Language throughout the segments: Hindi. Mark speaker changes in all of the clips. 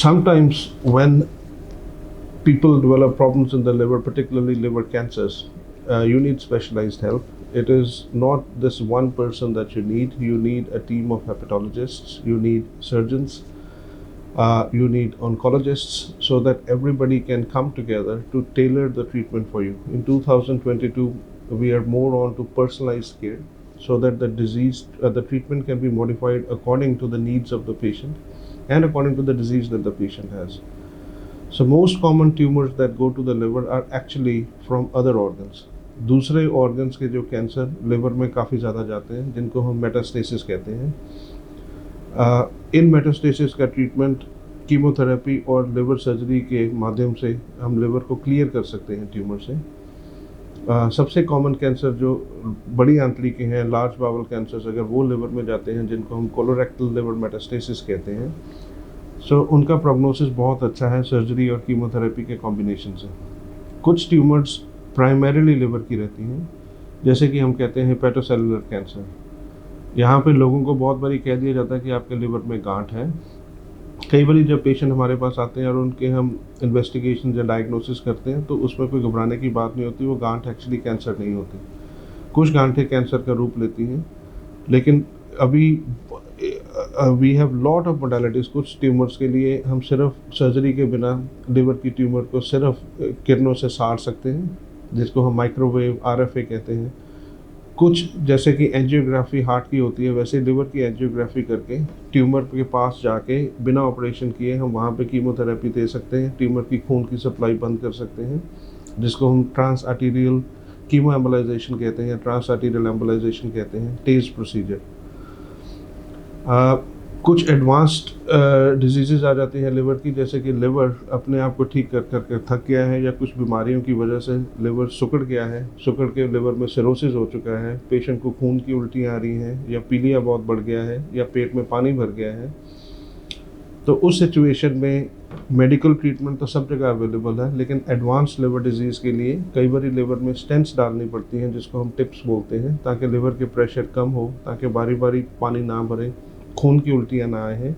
Speaker 1: sometimes when people develop problems in the liver, particularly liver cancers, you need specialized help. It is not this one person that you need. You need a team of hepatologists, you need surgeons, you need oncologists, so that everybody can come together to tailor the treatment for you. In 2022, we are more on to personalized care, so that the treatment can be modified according to the needs of the patient and according to the disease that the patient has. So most common tumors that go to the liver are actually from other organs. दूसरे organs के जो कैंसर लिवर में काफ़ी ज़्यादा जाते हैं, जिनको हम मेटास्टेसिस कहते हैं। इन मेटास्टेसिस का ट्रीटमेंट कीमोथेरेपी और लिवर सर्जरी के माध्यम से हम लिवर को क्लियर कर सकते हैं ट्यूमर से। सबसे कॉमन कैंसर जो बड़ी आंतड़ी के हैं, लार्ज बावल कैंसर्स, अगर वो लिवर में जाते हैं, जिनको हम कोलोरेक्टल लिवर मेटास्टेसिस कहते हैं, सो उनका प्रोग्नोसिस बहुत अच्छा है सर्जरी और कीमोथेरेपी के कॉम्बिनेशन से। कुछ ट्यूमर्स प्राइमरीली लिवर की रहती हैं, जैसे कि हम कहते हैं हेपेटोसेलुलर कैंसर। यहाँ पे लोगों को बहुत बारी कह दिया जाता है कि आपके लिवर में गांठ है। कई बार जब पेशेंट हमारे पास आते हैं और उनके हम इन्वेस्टिगेशन या डायग्नोसिस करते हैं, तो उसमें कोई घबराने की बात नहीं होती। वो गांठ एक्चुअली कैंसर नहीं होती। कुछ गांठें कैंसर का रूप लेती हैं, लेकिन अभी we have lot of modalities. कुछ ट्यूमर्स के लिए हम सिर्फ सर्जरी के बिना लिवर की ट्यूमर को सिर्फ किरणों से साड़ सकते हैं, जिसको हम माइक्रोवेव RFA कहते हैं। कुछ जैसे कि एंजियोग्राफी हार्ट की होती है, वैसे लिवर की एंजियोग्राफी करके ट्यूमर के पास जाके बिना ऑपरेशन किए हम वहाँ पे कीमोथेरेपी दे सकते हैं, ट्यूमर की खून की सप्लाई बंद कर सकते हैं, जिसको हम ट्रांस आर्टीरियल कीमो एम्बोलाइजेशन कहते हैं या ट्रांस आर्टीरियल एम्बोलाइजेशन कहते हैं, टेज प्रोसीजर। कुछ एडवांस्ड डिजीज़ आ जाती हैं लिवर की, जैसे कि लिवर अपने आप को ठीक कर कर थक गया है, या कुछ बीमारियों की वजह से लिवर सिकुड़ गया है, सिकुड़ के लिवर में सिरोसिस हो चुका है, पेशेंट को खून की उल्टियाँ आ रही हैं, या पीलिया बहुत बढ़ गया है, या पेट में पानी भर गया है। तो उस सिचुएशन में मेडिकल ट्रीटमेंट तो सब जगह अवेलेबल है, लेकिन एडवांस लिवर डिजीज़ के लिए कई बार लिवर में स्टेंट्स डालनी पड़ती हैं, जिसको हम टिप्स बोलते हैं, ताकि लिवर के प्रेशर कम हो, ताकि बारी बारी पानी ना भरे, खून की उल्टियाँ ना आए हैं।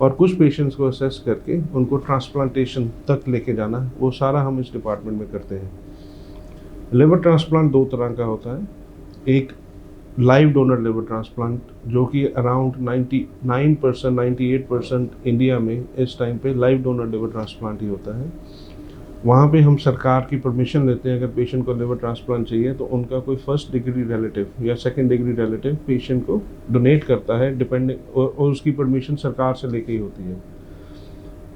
Speaker 1: और कुछ पेशेंट्स को असेस करके उनको ट्रांसप्लांटेशन तक लेके जाना, वो सारा हम इस डिपार्टमेंट में करते हैं। लिवर ट्रांसप्लांट दो तरह का होता है। एक लाइव डोनर लिवर ट्रांसप्लांट, जो कि अराउंड 99% 98% इंडिया में इस टाइम पे लाइव डोनर लिवर ट्रांसप्लांट ही होता है। वहाँ पे हम सरकार की परमिशन लेते हैं। अगर पेशेंट को लिवर ट्रांसप्लांट चाहिए तो उनका कोई फर्स्ट डिग्री रिलेटिव या सेकंड डिग्री रिलेटिव पेशेंट को डोनेट करता है, डिपेंडिंग, और उसकी परमिशन सरकार से लेके ही होती है।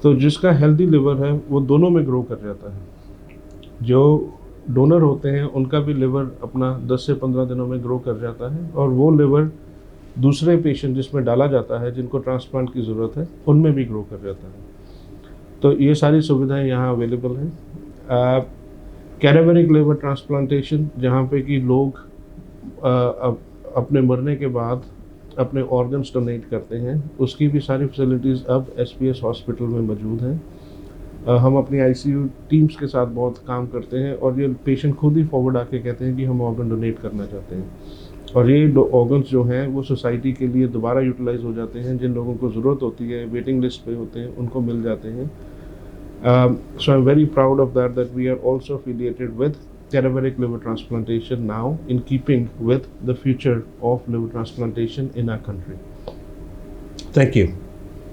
Speaker 1: तो जिसका हेल्दी लिवर है वो दोनों में ग्रो कर जाता है। जो डोनर होते हैं उनका भी लिवर अपना 10 से 15 दिनों में ग्रो कर जाता है, और वो लिवर दूसरे पेशेंट जिसमें डाला जाता है, जिनको ट्रांसप्लांट की ज़रूरत है, उनमें भी ग्रो कर जाता है। तो ये सारी सुविधाएं यहाँ अवेलेबल हैं। कैडावरिक लिवर ट्रांसप्लांटेशन, जहाँ पे कि लोग अपने मरने के बाद अपने ऑर्गन्स डोनेट करते हैं, उसकी भी सारी फैसिलिटीज़ अब SPS हॉस्पिटल में मौजूद हैं। हम अपनी ICU टीम्स के साथ बहुत काम करते हैं, और ये पेशेंट खुद ही फॉरवर्ड आके कहते हैं कि हम ऑर्गन डोनेट करना चाहते हैं, और ये ऑर्गन्स जो हैं वो सोसाइटी के लिए दोबारा यूटिलाइज हो जाते हैं। जिन लोगों को ज़रूरत होती है, वेटिंग लिस्ट पे होते हैं, उनको मिल जाते हैं। So I'm very proud of that we are also affiliated with cadaveric liver transplantation now, in keeping with the future of liver transplantation in our country. Thank you.